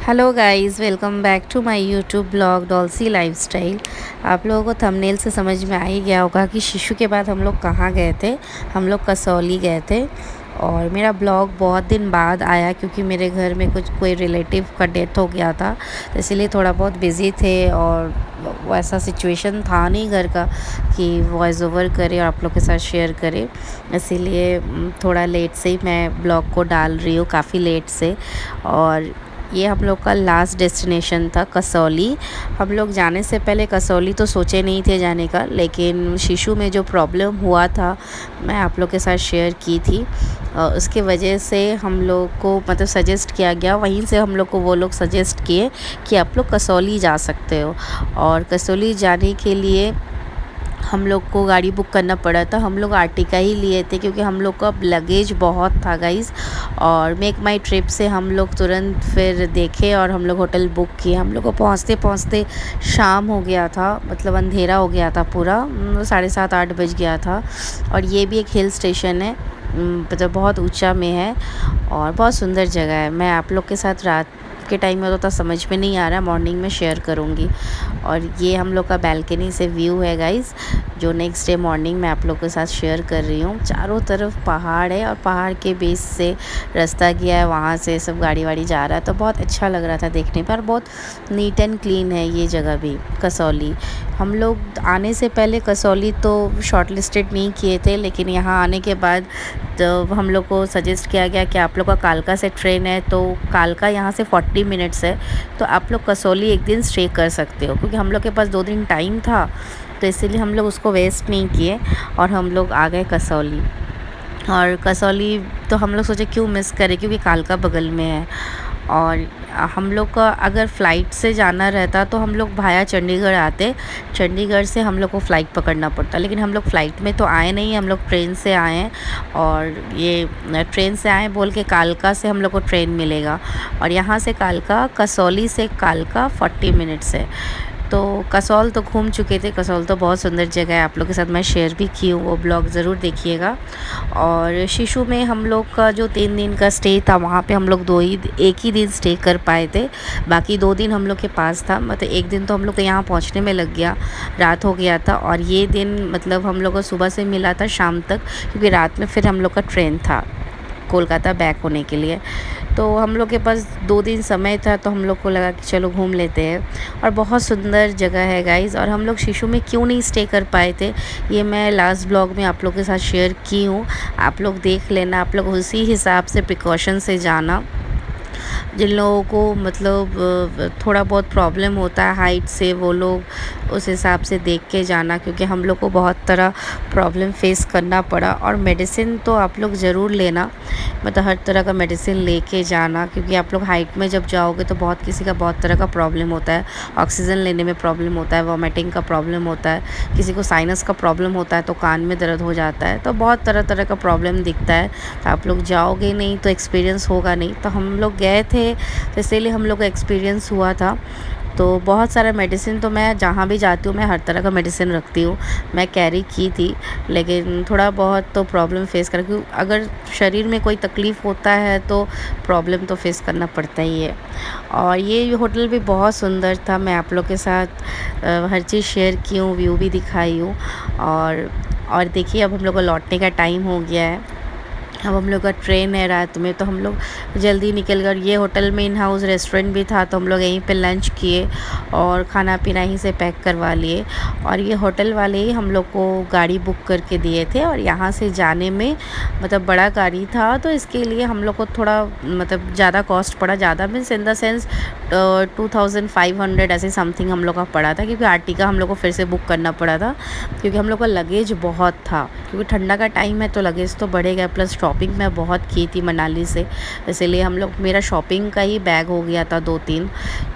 Hello guys, welcome back to my YouTube blog डॉल्सी lifestyle. आप लोगों को थंबनेल से समझ में आ ही गया होगा कि शिशु के बाद हम लोग कहाँ गए थे। हम लोग कसौली गए थे और मेरा ब्लॉग बहुत दिन बाद आया क्योंकि मेरे घर में कोई रिलेटिव का डेथ हो गया था, तो इसीलिए थोड़ा बहुत बिज़ी थे और वैसा सिचुएशन था नहीं घर का कि वॉइस ओवर करे और आप लोग के साथ शेयर करे। इसीलिए थोड़ा लेट से ही मैं ब्लॉग को डाल रही हूँ, काफ़ी लेट से। और ये हम लोग का लास्ट डेस्टिनेशन था कसौली। हम लोग जाने से पहले कसौली तो सोचे नहीं थे जाने का, लेकिन शिशु में जो प्रॉब्लम हुआ था मैं आप लोग के साथ शेयर की थी। उसके वजह से हम लोग को मतलब सजेस्ट किया गया, वहीं से हम लोग को वो लोग सजेस्ट किए कि आप लोग कसौली जा सकते हो। और कसौली जाने के लिए हम लोग को गाड़ी बुक करना पड़ा था। हम लोग आर्टिका ही लिए थे क्योंकि हम लोग का लगेज बहुत था गाइस। और मेक माई ट्रिप से हम लोग तुरंत फिर देखे और हम लोग होटल बुक किए। हम लोग को पहुँचते पहुँचते शाम हो गया था, मतलब अंधेरा हो गया था पूरा, 7:30-8 बज गया था। और ये भी एक हिल स्टेशन है, मतलब बहुत ऊंचा में है और बहुत सुंदर जगह है। मैं आप लोग के साथ रात के टाइम में तो समझ में नहीं आ रहा, मॉर्निंग में शेयर करूँगी। और ये हम लोग का बालकनी से व्यू है गाइस, जो नेक्स्ट डे मॉर्निंग मैं आप लोग के साथ शेयर कर रही हूँ। चारों तरफ पहाड़ है और पहाड़ के बेस से रास्ता गया है, वहाँ से सब गाड़ी वाड़ी जा रहा है, तो बहुत अच्छा लग रहा था देखने पर। बहुत नीट एंड क्लीन है ये जगह भी, कसौली। हम लोग आने से पहले कसौली तो शॉर्ट लिस्टेड नहीं किए थे, लेकिन यहाँ आने के बाद तो हम लोग को सजेस्ट किया गया कि आप लोग का कालका से ट्रेन है, तो कालका यहाँ से 40 मिनट्स है, तो आप लोग कसौली एक दिन स्टे कर सकते हो। क्योंकि हम लोग के पास 2 दिन टाइम था, तो इसीलिए हम लोग उसको वेस्ट नहीं किए और हम लोग आ गए कसौली। और कसौली तो हम लोग सोचे क्यों मिस करें, क्योंकि कालका बगल में है। और हम लोग का अगर फ़्लाइट से जाना रहता तो हम लोग भाया चंडीगढ़ आते। चंडीगढ़ से हम लोग को फ़्लाइट पकड़ना पड़ता, लेकिन हम लोग फ़्लाइट में तो आए नहीं, हम लोग ट्रेन से आए हैं। और ये ट्रेन से आए बोल के कालका से हम लोग को ट्रेन मिलेगा, और यहाँ से कालका, कसौली से कालका 40 मिनट्स है। तो कसौल तो घूम चुके थे, कसौल तो बहुत सुंदर जगह है, आप लोग के साथ मैं शेयर भी की हूँ, वो ब्लॉग ज़रूर देखिएगा। और शिशु में हम लोग का जो 3 दिन का स्टे था, वहाँ पे हम लोग एक ही दिन स्टे कर पाए थे। बाकी 2 दिन हम लोग के पास था, मतलब एक दिन तो हम लोग को यहाँ पहुँचने में लग गया, रात हो गया था। और ये दिन मतलब हम लोग को सुबह से मिला था शाम तक, क्योंकि रात में फिर हम लोग का ट्रेन था कोलकाता बैक होने के लिए। तो हम लोग के पास 2 दिन समय था, तो हम लोग को लगा कि चलो घूम लेते हैं। और बहुत सुंदर जगह है गाइज़। और हम लोग शिशु में क्यों नहीं स्टे कर पाए थे, ये मैं लास्ट ब्लॉग में आप लोग के साथ शेयर की हूँ, आप लोग देख लेना। आप लोग उसी हिसाब से प्रिकॉशन से जाना। जिन लोगों को मतलब थोड़ा बहुत प्रॉब्लम होता है हाइट से, वो लोग उस हिसाब से देख के जाना, क्योंकि हम लोग को बहुत तरह प्रॉब्लम फेस करना पड़ा। और मेडिसिन तो आप लोग ज़रूर लेना, मतलब हर तरह का मेडिसिन लेके जाना, क्योंकि आप लोग हाइट में जब जाओगे तो किसी का बहुत तरह का प्रॉब्लम होता है। ऑक्सीजन लेने में प्रॉब्लम होता है, वॉमिटिंग का प्रॉब्लम होता है, किसी को साइनस का प्रॉब्लम होता है, तो कान में दर्द हो जाता है, तो बहुत तरह तरह का प्रॉब्लम दिखता है। तो आप लोग जाओगे नहीं तो एक्सपीरियंस होगा नहीं। तो हम लोग गए थे, तो इसीलिए हम लोग का एक्सपीरियंस हुआ था। तो बहुत सारा मेडिसिन तो मैं जहाँ भी जाती हूँ मैं हर तरह का मेडिसिन रखती हूँ, मैं कैरी की थी। लेकिन थोड़ा बहुत तो प्रॉब्लम फेस कर, क्योंकि अगर शरीर में कोई तकलीफ़ होता है तो प्रॉब्लम तो फेस करना पड़ता ही है। और ये होटल भी बहुत सुंदर था, मैं आप लोग के साथ हर चीज़ शेयर की हूँ, व्यू भी दिखाई हूँ। और देखिए अब हम लोग को लौटने का टाइम हो गया है। अब हम लोग का ट्रेन है रात में, तो हम लोग जल्दी निकल गए। और ये होटल में इन हाउस रेस्टोरेंट भी था, तो हम लोग यहीं पे लंच किए और खाना पीना यहीं से पैक करवा लिए। और ये होटल वाले ही हम लोग को गाड़ी बुक करके दिए थे। और यहाँ से जाने में मतलब बड़ा गाड़ी था, तो इसके लिए हम लोग को थोड़ा मतलब ज़्यादा कॉस्ट पड़ा। ज़्यादा मीन्स इन द सेंस 2500 ऐसे समथिंग हम लोग का पड़ा था, क्योंकि आर्टिका हम लोग को फिर से बुक करना पड़ा था, क्योंकि हम लोग का लगेज बहुत था। क्योंकि ठंडा का टाइम है तो लगेज तो बढ़ेगा, प्लस शॉपिंग मैं बहुत की थी मनाली से, इसीलिए हम लोग, मेरा शॉपिंग का ही बैग हो गया था 2-3,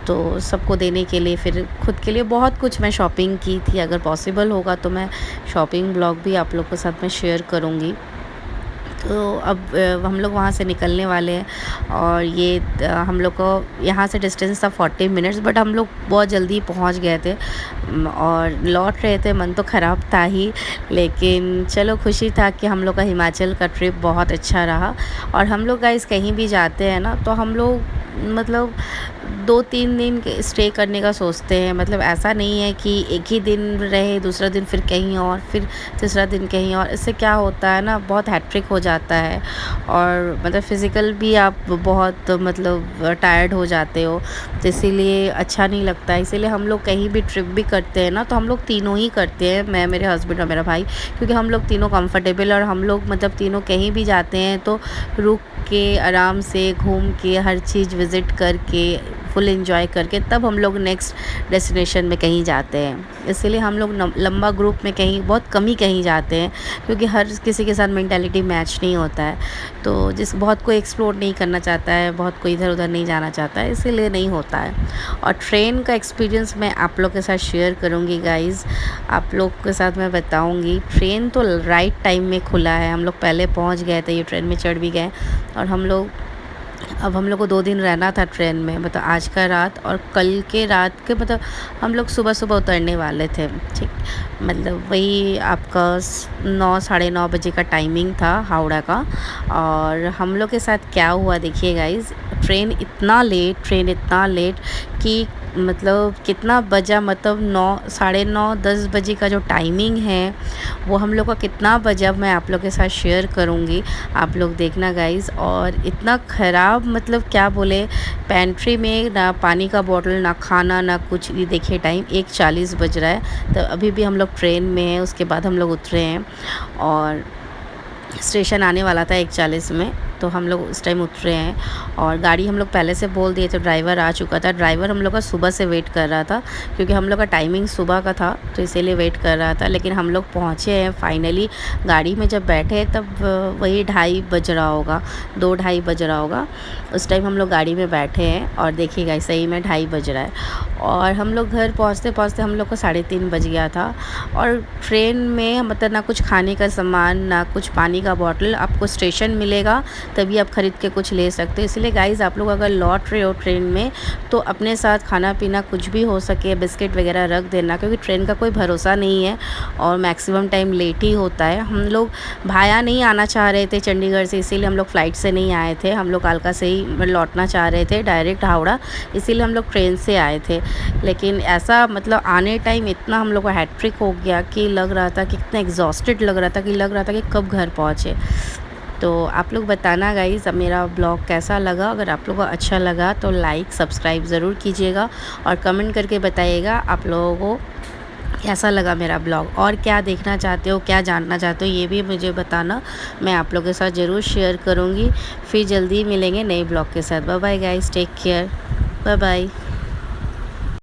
तो सबको देने के लिए, फिर खुद के लिए बहुत कुछ मैं शॉपिंग की थी। अगर पॉसिबल होगा तो मैं शॉपिंग ब्लॉग भी आप लोग के साथ में शेयर करूँगी। तो अब हम लोग वहाँ से निकलने वाले हैं। और ये हम लोग को यहाँ से डिस्टेंस था 40 मिनट्स, बट हम लोग बहुत जल्दी पहुँच गए थे। और लौट रहे थे, मन तो ख़राब था ही, लेकिन चलो खुशी था कि हम लोग का हिमाचल का ट्रिप बहुत अच्छा रहा। और हम लोग गाइस कहीं भी जाते हैं ना, तो हम लोग मतलब 2-3 दिन स्टे करने का सोचते हैं। मतलब ऐसा नहीं है कि एक ही दिन रहे, दूसरा दिन फिर कहीं और, फिर तीसरा दिन कहीं और। इससे क्या होता है ना, बहुत हैट्रिक हो जाता है और मतलब फ़िज़िकल भी आप बहुत मतलब टायर्ड हो जाते हो, तो इसीलिए अच्छा नहीं लगता है। इसीलिए हम लोग कहीं भी ट्रिप भी करते हैं ना, तो हम लोग तीनों ही करते हैं, मैं, मेरे हस्बैंड और मेरा भाई, क्योंकि हम लोग तीनों कंफर्टेबल, और हम लोग मतलब तीनों कहीं भी जाते हैं तो रुक के आराम से घूम के हर चीज़ विज़िट करके फुल एंजॉय करके तब हम लोग नेक्स्ट डेस्टिनेशन में कहीं जाते हैं। इसीलिए हम लोग लंबा ग्रुप में कहीं बहुत कम ही कहीं जाते हैं, क्योंकि हर किसी के साथ मेंटालिटी मैच नहीं होता है। तो जिस बहुत कोई एक्सप्लोर नहीं करना चाहता है, बहुत कोई इधर उधर नहीं जाना चाहता है, इसीलिए नहीं होता है। और ट्रेन का एक्सपीरियंस मैं आप लोग के साथ शेयर करूँगी गाइज़, आप लोग के साथ मैं बताऊँगी। ट्रेन तो राइट टाइम में खुला है, हम लोग पहले पहुँच गए थे, ये ट्रेन में चढ़ भी गए। और अब हम लोग को 2 दिन रहना था ट्रेन में, मतलब आज का रात और कल के रात के, मतलब हम लोग सुबह-सुबह उतरने वाले थे, ठीक। मतलब वही आपका 9 साढ़े 9 बजे का टाइमिंग था हावड़ा का। और हम लोग के साथ क्या हुआ देखिए गाइज़, ट्रेन इतना लेट कि मतलब कितना बजा, मतलब 9 साढ़े 9 10 बजे का जो टाइमिंग है वो हम लोग का कितना बजा, मैं आप लोग के साथ शेयर करूँगी, आप लोग देखना गाइज़। और इतना ख़राब, मतलब क्या बोले, पेंट्री में ना पानी का बॉटल, ना खाना, ना कुछ। ये देखिए टाइम 1:40 बज रहा है, तो अभी भी हम लोग ट्रेन में हैं, उसके बाद हम लोग उतरे हैं और स्टेशन आने वाला था 1:40 में, तो हम लोग उस टाइम उतरे हैं। और गाड़ी हम लोग पहले से बोल दिए थे, ड्राइवर आ चुका था। ड्राइवर हम लोग का सुबह से वेट कर रहा था, क्योंकि हम लोग का टाइमिंग सुबह का था, तो इसीलिए वेट कर रहा था। लेकिन हम लोग पहुँचे हैं फाइनली। गाड़ी में जब बैठे तब वही 2:30 बज रहा होगा, 2-2:30 बज रहा होगा। उस टाइम हम लोग गाड़ी में बैठे हैं और देखिएगा सही में 2:30 बज रहा है। और हम लोग घर पहुँचते-पहुँचते हम लोग को 3:30 बज गया था। और ट्रेन में मतलब ना कुछ खाने का सामान, ना कुछ पानी का बॉटल, आपको स्टेशन मिलेगा तभी आप ख़रीद के कुछ ले सकते हो। इसलिए गाइज़, आप लोग अगर लौट रहे हो ट्रेन में, तो अपने साथ खाना पीना कुछ भी हो सके, बिस्किट वगैरह रख देना, क्योंकि ट्रेन का कोई भरोसा नहीं है और मैक्सिमम टाइम लेट ही होता है। हम लोग भाया नहीं आना चाह रहे थे चंडीगढ़ से, इसीलिए हम लोग फ़्लाइट से नहीं आए थे, हम लोग कालका से ही लौटना चाह रहे थे डायरेक्ट हावड़ा, इसीलिए हम लोग ट्रेन से आए थे। लेकिन ऐसा मतलब आने टाइम इतना हम लोग को हैट्रिक हो गया कि लग रहा था कि इतना एग्जॉस्टेड लग रहा था कि कब घर पहुँचे। तो आप लोग बताना गाइज़, अब मेरा ब्लॉग कैसा लगा। अगर आप लोगों को अच्छा लगा तो लाइक सब्सक्राइब ज़रूर कीजिएगा और कमेंट करके बताइएगा आप लोगों को कैसा लगा मेरा ब्लॉग, और क्या देखना चाहते हो, क्या जानना चाहते हो, ये भी मुझे बताना। मैं आप लोगों के साथ ज़रूर शेयर करूँगी। फिर जल्दी मिलेंगे नए ब्लॉग के साथ। Bye bye guys, take care, bye bye.